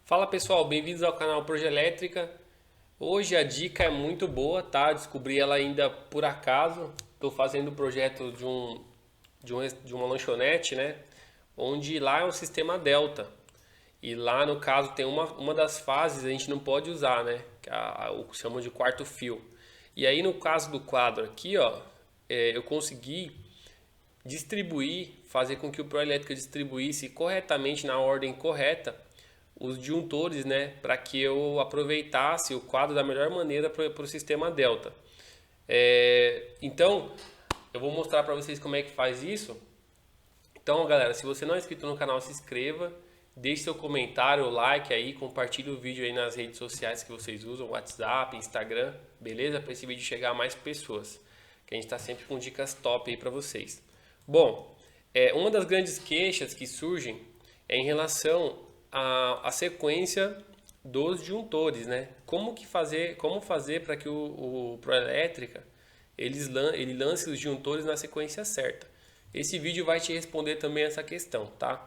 Fala pessoal, bem-vindos ao canal Projelétrica. Hoje a dica é muito boa, tá? Descobri ela ainda por acaso. Estou fazendo o projeto de uma lanchonete, né? Onde lá é um sistema Delta. E lá no caso tem uma das fases a gente não pode usar, né? Que é o que chamam de quarto fio. E aí no caso do quadro aqui, ó, eu consegui distribuir, fazer com que o Proelétrica distribuísse corretamente na ordem correta os disjuntores, né, para que eu aproveitasse o quadro da melhor maneira para o sistema Delta. Então, eu vou mostrar para vocês como é que faz isso. Então, galera, se você não é inscrito no canal, se inscreva, deixe seu comentário, like aí, compartilhe o vídeo aí nas redes sociais que vocês usam, WhatsApp, Instagram, beleza? Para esse vídeo chegar a mais pessoas, que a gente está sempre com dicas top aí para vocês. Bom, uma das grandes queixas que surgem é em relação à sequência dos disjuntores, né? Como fazer para que o Proelétrica ele lance os disjuntores na sequência certa? Esse vídeo vai te responder também essa questão, tá?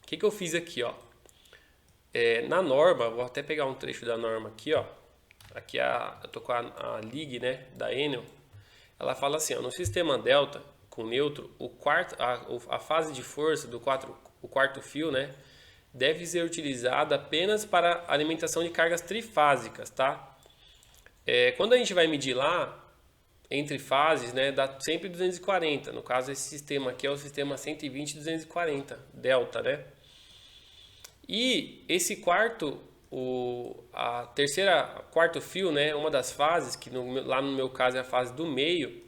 O que eu fiz aqui, ó? Na norma, vou até pegar um trecho da norma aqui, ó. Aqui eu tô com a Lig, né, da Enel. Ela fala assim, ó, no sistema Delta com neutro, a fase de força do quarto fio, né, deve ser utilizada apenas para alimentação de cargas trifásicas, tá? Quando a gente vai medir lá, entre fases, né, dá sempre 240. No caso, esse sistema aqui é o sistema 120-240, delta, né? E esse quarto fio, né, uma das fases, que lá no meu caso é a fase do meio,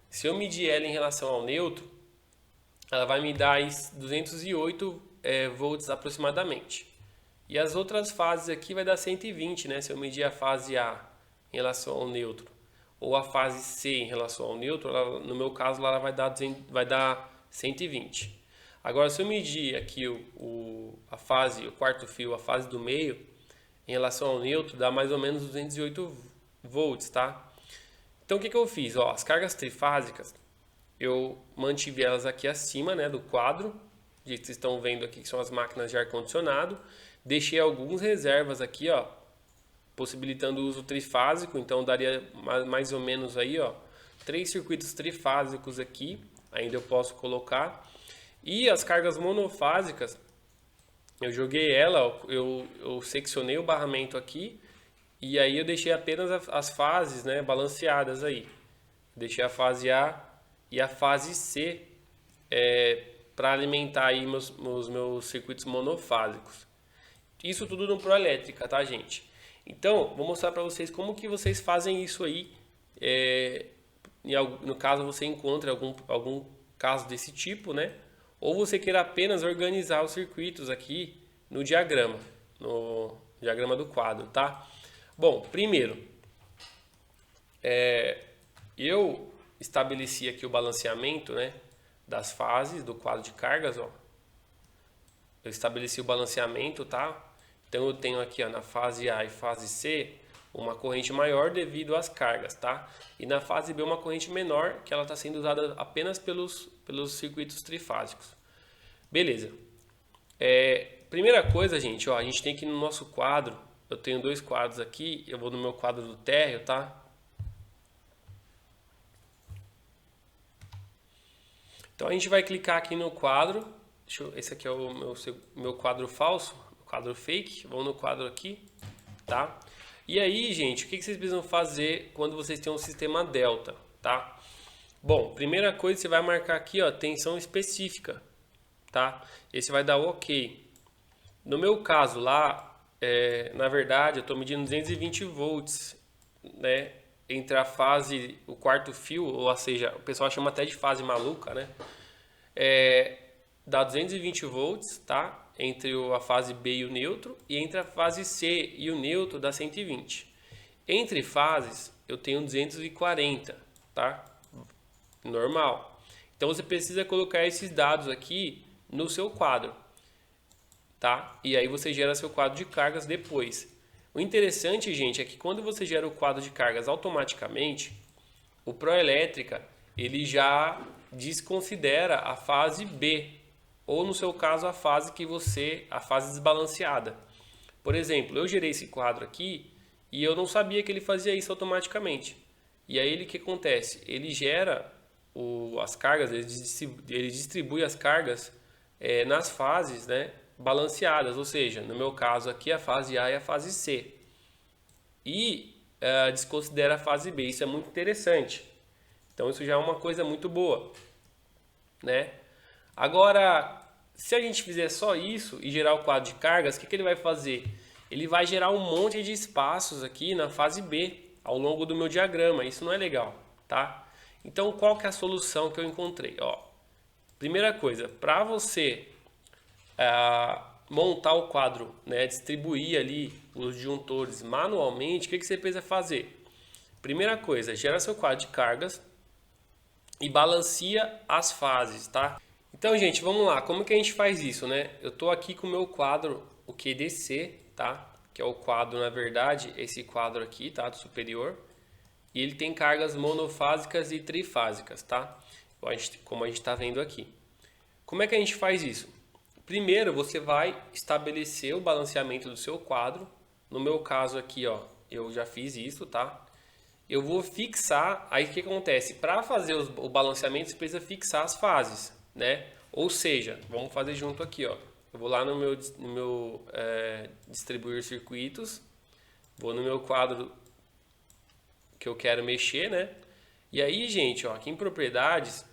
se eu medir ela em relação ao neutro, ela vai me dar 208 volts aproximadamente. E as outras fases aqui vai dar 120, né? Se eu medir a fase A em relação ao neutro ou a fase C em relação ao neutro, no meu caso lá ela vai dar 120. Agora, se eu medir aqui o quarto fio, a fase do meio, em relação ao neutro, dá mais ou menos 208 volts, tá? Então, o que eu fiz? Ó, as cargas trifásicas, eu mantive elas aqui acima, né, do quadro, que vocês estão vendo aqui, que são as máquinas de ar-condicionado. Deixei alguns reservas aqui, ó, possibilitando o uso trifásico, então daria mais ou menos aí, ó, 3 circuitos trifásicos aqui, ainda eu posso colocar. E as cargas monofásicas, eu joguei ela, eu seccionei o barramento aqui, e aí eu deixei apenas as fases, né, balanceadas aí. Deixei a fase A e a fase C para alimentar aí os meus circuitos monofásicos. Isso tudo no Proelétrica, tá, gente? Então, vou mostrar para vocês como que vocês fazem isso aí. No caso, você encontra algum caso desse tipo, né? Ou você queira apenas organizar os circuitos aqui no diagrama do quadro, tá? Bom, primeiro, eu estabeleci aqui o balanceamento, né, das fases do quadro de cargas, ó. Eu estabeleci o balanceamento, tá? Então eu tenho aqui, ó, na fase A e fase C uma corrente maior devido às cargas, tá? E na fase B uma corrente menor, que ela está sendo usada apenas pelos circuitos trifásicos. Beleza. Primeira coisa, gente, ó, a gente tem que ir no nosso quadro. Eu tenho dois quadros aqui, eu vou no meu quadro do térreo, tá? Então a gente vai clicar aqui no quadro. Esse aqui é o meu quadro falso, quadro fake. Vamos no quadro aqui, tá? E aí, gente, o que vocês precisam fazer quando vocês têm um sistema Delta, tá? Bom, primeira coisa, você vai marcar aqui, ó, tensão específica, tá? Esse vai dar OK. No meu caso lá, na verdade, eu estou medindo 220 volts, né? Entre a fase, o quarto fio, ou seja, o pessoal chama até de fase maluca, né? Dá 220 volts, tá? Entre a fase B e o neutro, e entre a fase C e o neutro dá 120. Entre fases eu tenho 240, tá? Normal. Então você precisa colocar esses dados aqui no seu quadro, tá? E aí você gera seu quadro de cargas depois. O interessante, gente, é que quando você gera o quadro de cargas automaticamente, o Proelétrica ele já desconsidera a fase B, ou no seu caso a fase desbalanceada. Por exemplo, eu gerei esse quadro aqui e eu não sabia que ele fazia isso automaticamente. E aí o que acontece? Ele gera as cargas, ele distribui as cargas nas fases, né, balanceadas, ou seja, no meu caso aqui a fase A e a fase C. E desconsidera a fase B. Isso é muito interessante. Então isso já é uma coisa muito boa, né? Agora, se a gente fizer só isso e gerar o quadro de cargas, o que ele vai fazer? Ele vai gerar um monte de espaços aqui na fase B ao longo do meu diagrama. Isso não é legal, tá? Então, qual que é a solução que eu encontrei? Ó, primeira coisa, para você montar o quadro, né, distribuir ali os disjuntores manualmente, o que você precisa fazer? Primeira coisa, gera seu quadro de cargas e balanceia as fases, tá? Então, gente, vamos lá. Como que a gente faz isso, né? Eu tô aqui com o meu quadro, o QDC, tá? Que é o quadro, na verdade, esse quadro aqui, tá? Do superior. E ele tem cargas monofásicas e trifásicas, tá? Como a gente está vendo aqui. Como é que a gente faz isso? Primeiro, você vai estabelecer o balanceamento do seu quadro. No meu caso aqui, ó, eu já fiz isso, tá? Eu vou fixar, aí o que acontece? Para fazer o balanceamento, você precisa fixar as fases, né? Ou seja, vamos fazer junto aqui, ó. Eu vou lá no meu distribuir circuitos, vou no meu quadro que eu quero mexer, né? E aí, gente, ó, aqui em propriedades,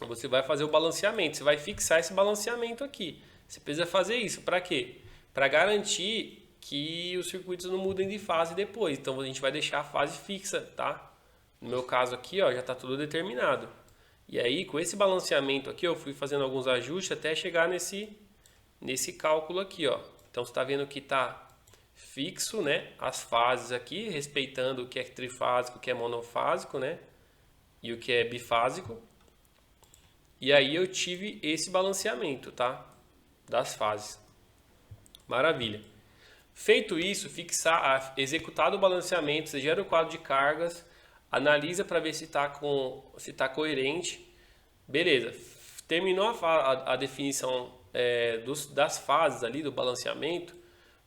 você vai fazer o balanceamento, você vai fixar esse balanceamento aqui. Você precisa fazer isso, para quê? Para garantir que os circuitos não mudem de fase depois. Então a gente vai deixar a fase fixa, tá? No meu caso aqui, ó, já está tudo determinado. E aí, com esse balanceamento aqui, eu fui fazendo alguns ajustes até chegar nesse cálculo aqui, ó. Então você está vendo que está fixo, né? As fases aqui, respeitando o que é trifásico, o que é monofásico, né? E o que é bifásico. E aí eu tive esse balanceamento, tá? Das fases. Maravilha. Feito isso, executado o balanceamento, você gera o quadro de cargas, analisa para ver se está coerente. Beleza. Terminou a definição das fases ali do balanceamento,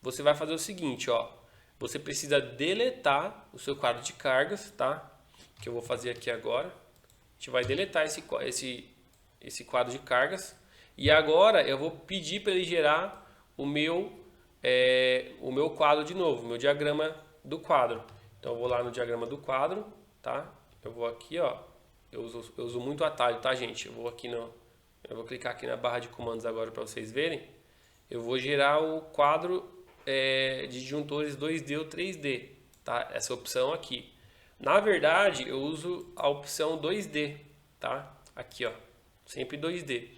você vai fazer o seguinte, ó. Você precisa deletar o seu quadro de cargas, tá? Que eu vou fazer aqui agora. A gente vai deletar esse quadro de cargas. E agora eu vou pedir para ele gerar o meu quadro de novo, o meu diagrama do quadro. Então eu vou lá no diagrama do quadro, tá? Eu vou aqui, ó. Eu uso muito atalho, tá, gente? Eu vou clicar aqui na barra de comandos agora para vocês verem. Eu vou gerar o quadro de disjuntores 2D ou 3D, tá? Essa opção aqui. Na verdade, eu uso a opção 2D, tá? Aqui, ó. Sempre 2D.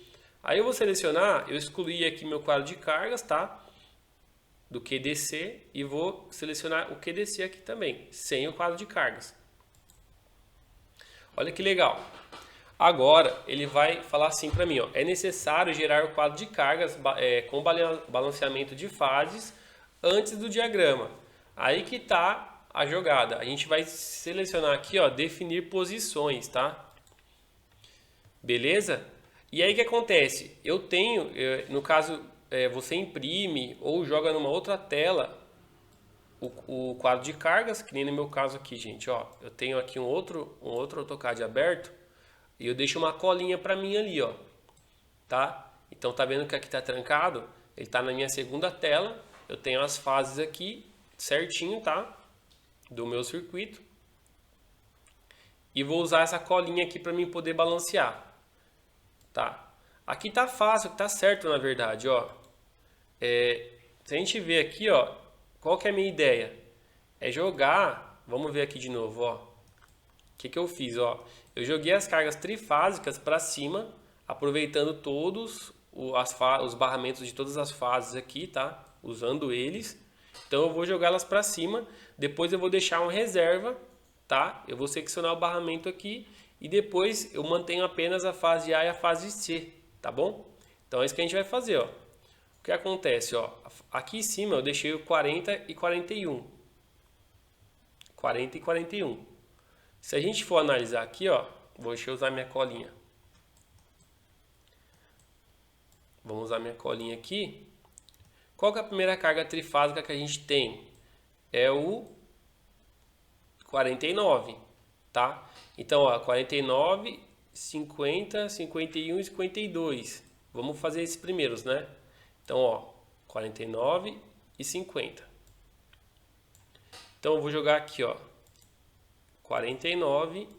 Aí eu vou selecionar, eu excluí aqui meu quadro de cargas, tá? Do QDC e vou selecionar o QDC aqui também, sem o quadro de cargas. Olha que legal. Agora ele vai falar assim para mim, ó, é necessário gerar o quadro de cargas com balanceamento de fases antes do diagrama. Aí que tá a jogada. A gente vai selecionar aqui, ó, definir posições, tá? Beleza? E aí o que acontece? No caso, você imprime ou joga numa outra tela o quadro de cargas, que nem no meu caso aqui, gente, ó. Eu tenho aqui um outro AutoCAD aberto e eu deixo uma colinha para mim ali, ó. Tá? Então tá vendo que aqui tá trancado? Ele tá na minha segunda tela. Eu tenho as fases aqui certinho, tá? Do meu circuito. E vou usar essa colinha aqui para mim poder balancear. Tá? Aqui tá fácil, tá certo na verdade, ó. Se a gente ver aqui, ó, qual que é a minha ideia? É jogar, vamos ver aqui de novo, ó. O que eu fiz, ó? Eu joguei as cargas trifásicas para cima, aproveitando todos os barramentos de todas as fases aqui, tá? Usando eles. Então eu vou jogá-las para cima, depois eu vou deixar uma reserva, tá? Eu vou seccionar o barramento aqui e depois eu mantenho apenas a fase A e a fase C, tá bom? Então é isso que a gente vai fazer, ó. O que acontece, ó? Aqui em cima eu deixei o 40 e 41. 40 e 41. Se a gente for analisar aqui, ó, deixa eu usar minha colinha. Vamos usar minha colinha aqui. Qual que é a primeira carga trifásica que a gente tem? É o 49, tá? Então, ó, 49, 50, 51 e 52. Vamos fazer esses primeiros, né? Então, ó, 49 e 50. Então, eu vou jogar aqui, ó, 49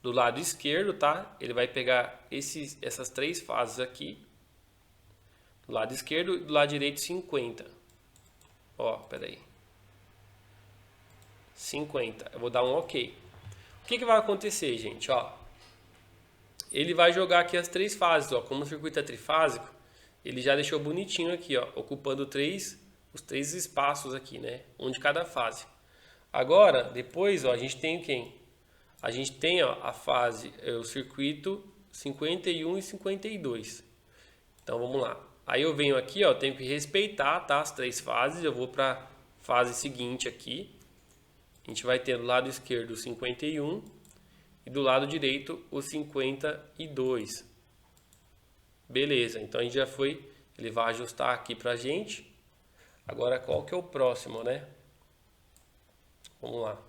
do lado esquerdo, tá? Ele vai pegar essas três fases aqui. Do lado esquerdo e do lado direito 50. Ó, peraí. 50. Eu vou dar um OK. O que vai acontecer, gente? Ó, ele vai jogar aqui as três fases. Ó, como o circuito é trifásico, ele já deixou bonitinho aqui, ó, ocupando os três espaços aqui, né? Um de cada fase. Agora, depois, ó, a gente tem quem? A gente tem, ó, a fase, o circuito 51 e 52. Então vamos lá. Aí eu venho aqui, ó, tenho que respeitar, tá, as três fases. Eu vou para a fase seguinte aqui. A gente vai ter do lado esquerdo o 51 e do lado direito o 52. Beleza, então a gente já foi, ele vai ajustar aqui pra gente. Agora qual que é o próximo, né? Vamos lá.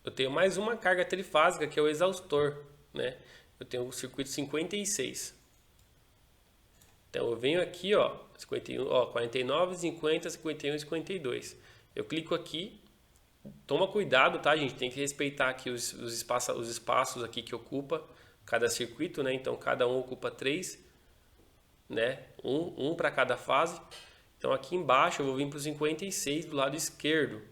Eu tenho mais uma carga trifásica que é o exaustor, né? Eu tenho o circuito 56. Então eu venho aqui, ó, 51, ó, 49, 50, 51 e 52. Eu clico aqui. Toma cuidado, tá, gente? Tem que respeitar aqui os espaços aqui que ocupa cada circuito, né? Então cada um ocupa 3, né? Um para cada fase. Então aqui embaixo eu vou vir para o 56 do lado esquerdo.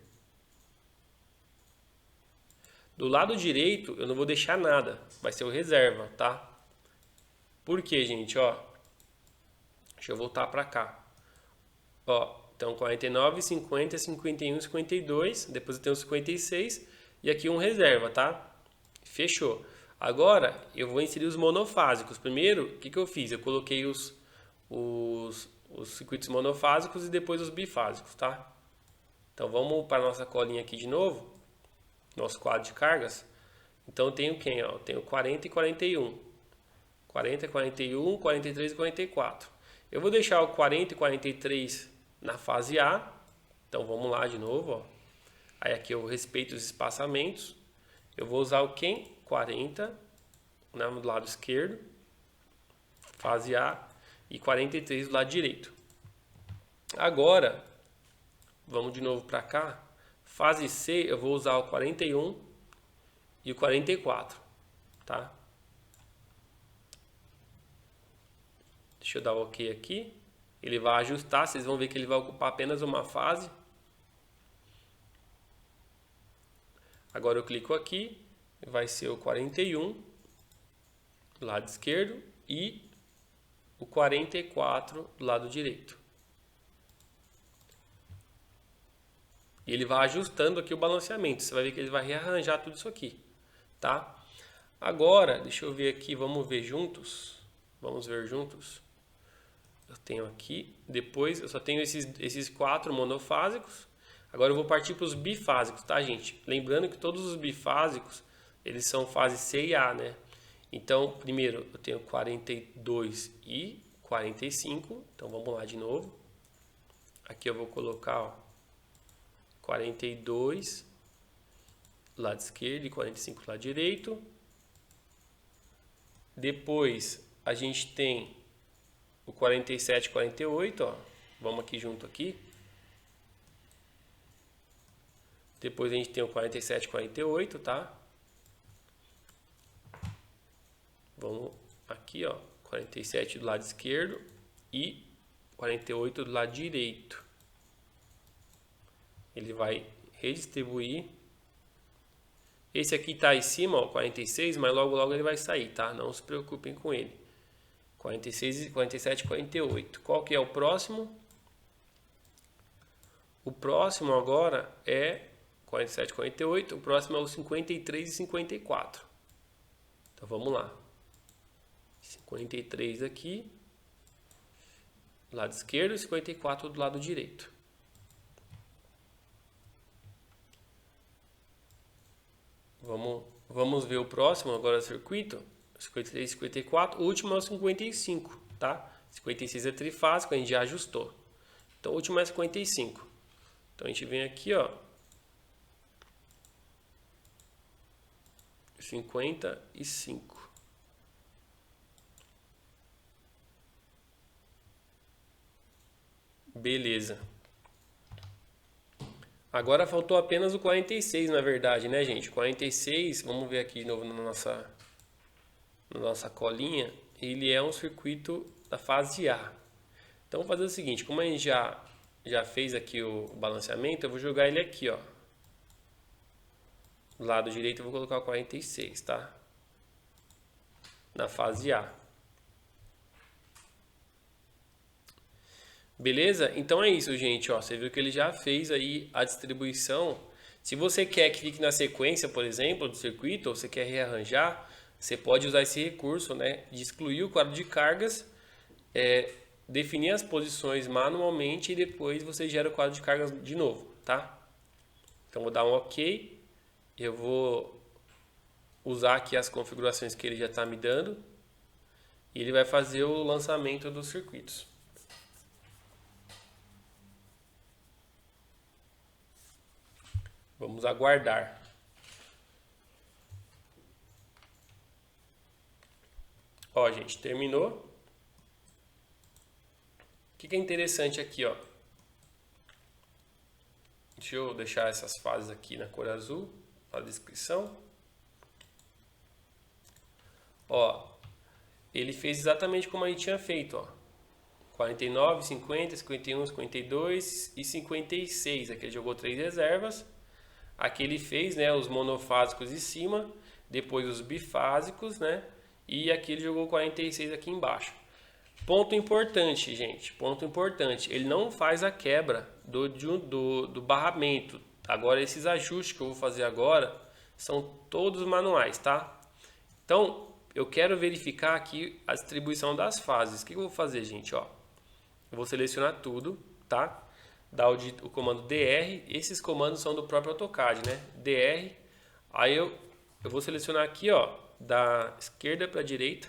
Do lado direito eu não vou deixar nada, vai ser o reserva, tá? Por quê, gente? Ó, deixa eu voltar para cá. Ó, então 49, 50, 51, 52, depois eu tenho 56 e aqui um reserva, tá? Fechou. Agora eu vou inserir os monofásicos. Primeiro, o que eu fiz? Eu coloquei os circuitos monofásicos e depois os bifásicos, tá? Então vamos para a nossa colinha aqui de novo, nosso quadro de cargas. Então eu tenho quem? Ó? Eu tenho 40 e 41. 40, 41, 43 e 44. Eu vou deixar o 40 e 43 na fase A. Então vamos lá de novo, ó. Aí aqui eu respeito os espaçamentos. Eu vou usar o quem? 40, né, do lado esquerdo, fase A, e 43 do lado direito. Agora, vamos de novo para cá. Fase C, eu vou usar o 41 e o 44, tá? Deixa eu dar o OK aqui. Ele vai ajustar, vocês vão ver que ele vai ocupar apenas uma fase. Agora eu clico aqui, vai ser o 41 do lado esquerdo e o 44 do lado direito. E ele vai ajustando aqui o balanceamento. Você vai ver que ele vai rearranjar tudo isso aqui, tá? Agora, deixa eu ver aqui, vamos ver juntos. Vamos ver juntos. Eu tenho aqui, depois eu só tenho esses 4 monofásicos. Agora eu vou partir para os bifásicos, tá, gente? Lembrando que todos os bifásicos, eles são fase C e A, né? Então, primeiro eu tenho 42 e 45. Então vamos lá de novo. Aqui eu vou colocar, ó, 42 lado esquerdo e 45 lado direito. Depois a gente tem o 47 e 48, ó. Vamos aqui junto aqui. Depois a gente tem o 47 e 48, tá? Vamos aqui, ó, 47 do lado esquerdo e 48 do lado direito. Ele vai redistribuir. Esse aqui tá em cima, ó, 46, mas logo ele vai sair, tá? Não se preocupem com ele. 46, 47 e 48. Qual que é o próximo? O próximo agora é 47 e 48. O próximo é o 53 e 54. Então vamos lá. 53 aqui, do lado esquerdo, e 54 do lado direito. Vamos ver o próximo agora, circuito. 53 e 54. O último é o 55, tá? 56 é trifásico, a gente já ajustou. Então o último é 55. Então a gente vem aqui, ó, 55. Beleza. Agora faltou apenas o 46, na verdade, né, gente? 46, vamos ver aqui de novo na nossa colinha. Ele é um circuito da fase A. Então, vou fazer o seguinte, como a gente já fez aqui o balanceamento, eu vou jogar ele aqui, ó. Do lado direito eu vou colocar o 46, tá? Na fase A. Beleza? Então é isso, gente, ó. Você viu que ele já fez aí a distribuição. Se você quer que fique na sequência, por exemplo, do circuito, ou você quer rearranjar, você pode usar esse recurso, né? De excluir o quadro de cargas, definir as posições manualmente e depois você gera o quadro de cargas de novo, tá? Então vou dar um OK. Eu vou usar aqui as configurações que ele já está me dando e ele vai fazer o lançamento dos circuitos. Vamos aguardar. Ó, gente, terminou. O que é interessante aqui, ó? Deixa eu deixar essas fases aqui na cor azul, na descrição. Ó, ele fez exatamente como a gente tinha feito, ó. 49, 50, 51, 52 e 56. Aqui ele jogou 3 reservas. Aqui ele fez, né, os monofásicos em cima, depois os bifásicos, né? E aqui ele jogou 46 aqui embaixo. Ponto importante, gente, ponto importante. Ele não faz a quebra do barramento. Agora, esses ajustes que eu vou fazer agora são todos manuais, tá? Então, eu quero verificar aqui a distribuição das fases. O que eu vou fazer, gente? Ó, eu vou selecionar tudo, tá? Dar o comando DR. Esses comandos são do próprio AutoCAD, né? DR. Aí eu vou selecionar aqui, ó, da esquerda para a direita.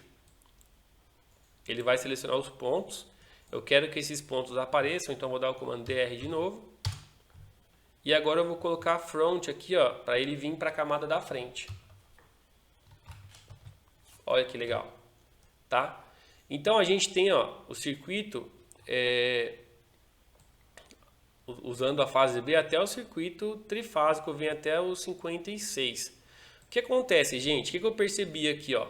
Ele vai selecionar os pontos. Eu quero que esses pontos apareçam, então vou dar o comando DR de novo. E agora eu vou colocar front aqui, ó, para ele vir para a camada da frente. Olha que legal, tá? Então a gente tem, ó, o circuito usando a fase B até o circuito trifásico, vem até o 56. O que acontece, gente? O que eu percebi aqui, ó?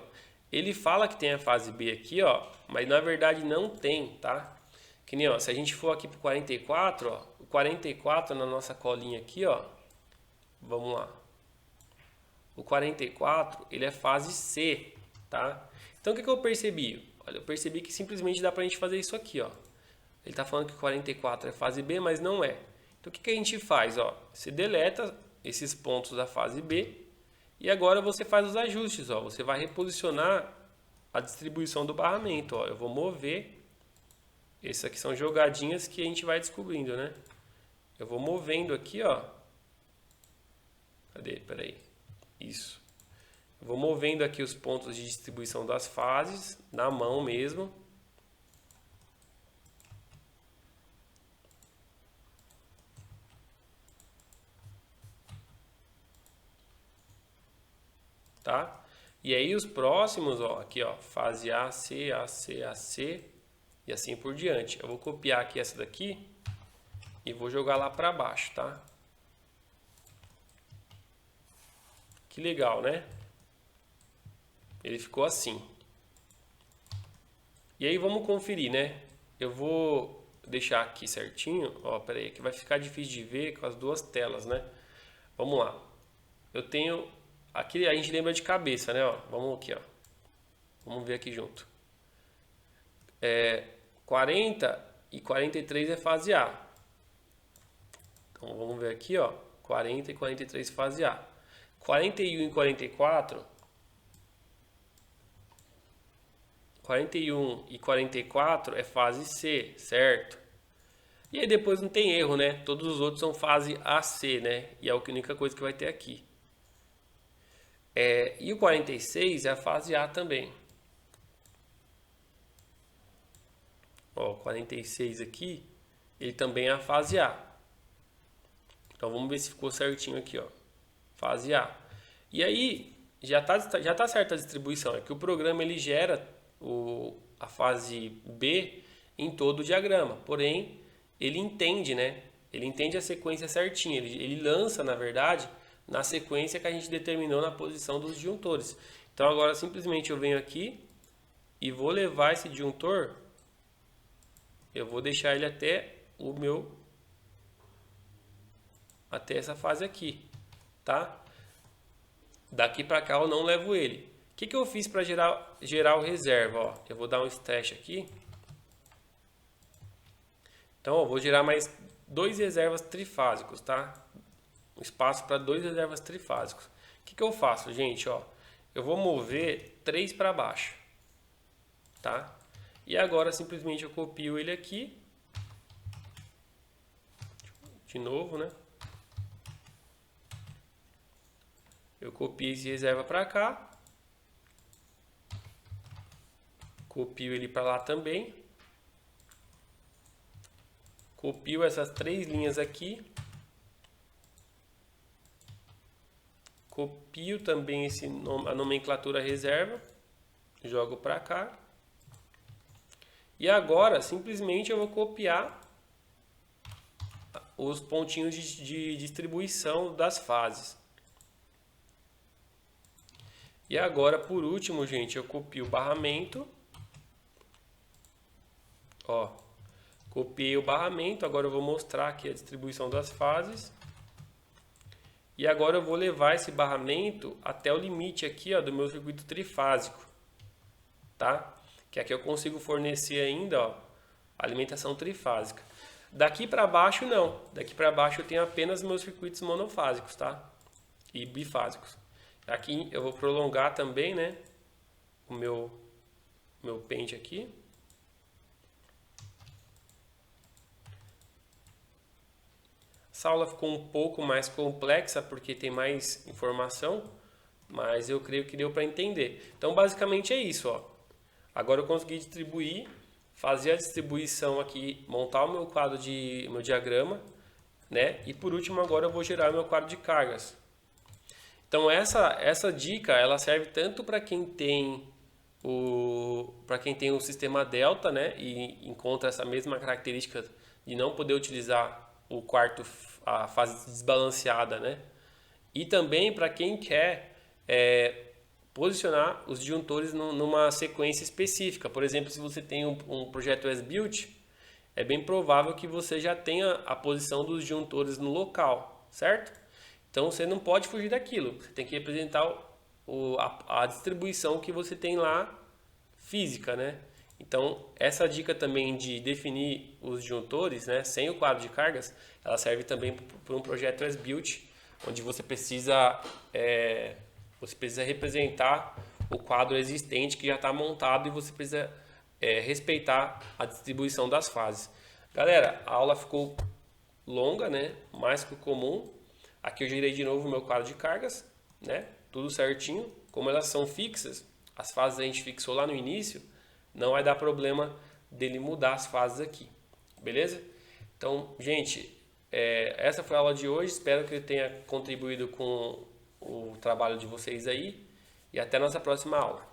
Ele fala que tem a fase B aqui, ó, mas na verdade não tem, tá? Que nem, ó, se a gente for aqui pro 44, ó, o 44 na nossa colinha aqui, ó, vamos lá. O 44, ele é fase C, tá? Então o que eu percebi? Olha, eu percebi que simplesmente dá pra gente fazer isso aqui, ó. Ele tá falando que 44 é fase B, mas não é. Então o que a gente faz, ó? Você deleta esses pontos da fase B e agora você faz os ajustes, ó. Você vai reposicionar a distribuição do barramento, ó. Eu vou mover. Essas aqui são jogadinhas que a gente vai descobrindo, né? Eu vou movendo aqui, ó. Cadê? Peraí. Isso. Eu vou movendo aqui os pontos de distribuição das fases, na mão mesmo. Tá? E aí os próximos, ó, aqui, ó, fase A, C, A, C, A, C e assim por diante. Eu vou copiar aqui essa daqui e vou jogar lá para baixo, tá? Que legal, né? Ele ficou assim. E aí vamos conferir, né? Eu vou deixar aqui certinho, ó, peraí, que vai ficar difícil de ver com as duas telas, né? Vamos lá. Eu tenho aqui, a gente lembra de cabeça, né? Ó, vamos aqui, ó. Vamos ver aqui junto. 40 e 43 é fase A. Então vamos ver aqui, ó. 40 e 43 fase A. 41 e 44. 41 e 44 é fase C, certo? E aí depois não tem erro, né? Todos os outros são fase AC, né? E é a única coisa que vai ter aqui. E o 46 é a fase A também. ó, 46 aqui, ele também é a fase A. Então vamos ver se ficou certinho aqui, ó. Fase A. E aí já tá certa a distribuição, é que o programa ele gera a fase B em todo o diagrama, porém ele entende, né? Ele entende a sequência certinha, ele lança, na verdade, na sequência que a gente determinou na posição dos disjuntores. Então agora simplesmente eu venho aqui e vou levar esse disjuntor, eu vou deixar ele até essa fase aqui, tá? Daqui para cá eu não levo ele. O que eu fiz para gerar o reserva? Ó, eu vou dar um stash aqui. Então eu vou gerar mais 2 reservas trifásicos, tá? Um espaço para 2 reservas trifásicos. O que eu faço, gente? Ó, eu vou mover 3 para baixo, tá? E agora simplesmente eu copio ele aqui. De novo, né? Eu copio esse reserva para cá. Copio ele para lá também. Copio essas 3 linhas aqui. Copio também a nomenclatura reserva. Jogo para cá. E agora, simplesmente eu vou copiar os pontinhos de distribuição das fases. E agora, por último, gente, eu copio o barramento. Ó, copiei o barramento, agora eu vou mostrar aqui a distribuição das fases. E agora eu vou levar esse barramento até o limite aqui, ó, do meu circuito trifásico, tá? Que aqui eu consigo fornecer ainda, ó, alimentação trifásica. Daqui para baixo não, daqui para baixo eu tenho apenas meus circuitos monofásicos, tá? E bifásicos. Aqui eu vou prolongar também, né, o meu pente aqui. Essa aula ficou um pouco mais complexa porque tem mais informação, mas eu creio que deu para entender. Então, basicamente é isso, ó. Agora eu consegui distribuir, fazer a distribuição aqui, montar o meu quadro meu diagrama, né? E por último, agora eu vou gerar meu quadro de cargas. Então, essa dica, ela serve tanto para quem tem o sistema delta, né? E encontra essa mesma característica de não poder utilizar a fase desbalanceada, né? E também para quem quer posicionar os disjuntores numa sequência específica. Por exemplo, se você tem um projeto as-built, é bem provável que você já tenha a posição dos disjuntores no local, certo? Então você não pode fugir daquilo. Você tem que representar a distribuição que você tem lá física, né? Então, essa dica também de definir os disjuntores, né, sem o quadro de cargas, ela serve também para um projeto as-built, onde você precisa representar o quadro existente que já está montado e você precisa respeitar a distribuição das fases. Galera, a aula ficou longa, né, mais que o comum. Aqui eu gerei de novo o meu quadro de cargas, né, tudo certinho. Como elas são fixas, as fases a gente fixou lá no início, não vai dar problema dele mudar as fases aqui, beleza? Então, gente, essa foi a aula de hoje. Espero que ele tenha contribuído com o trabalho de vocês aí. E até a nossa próxima aula.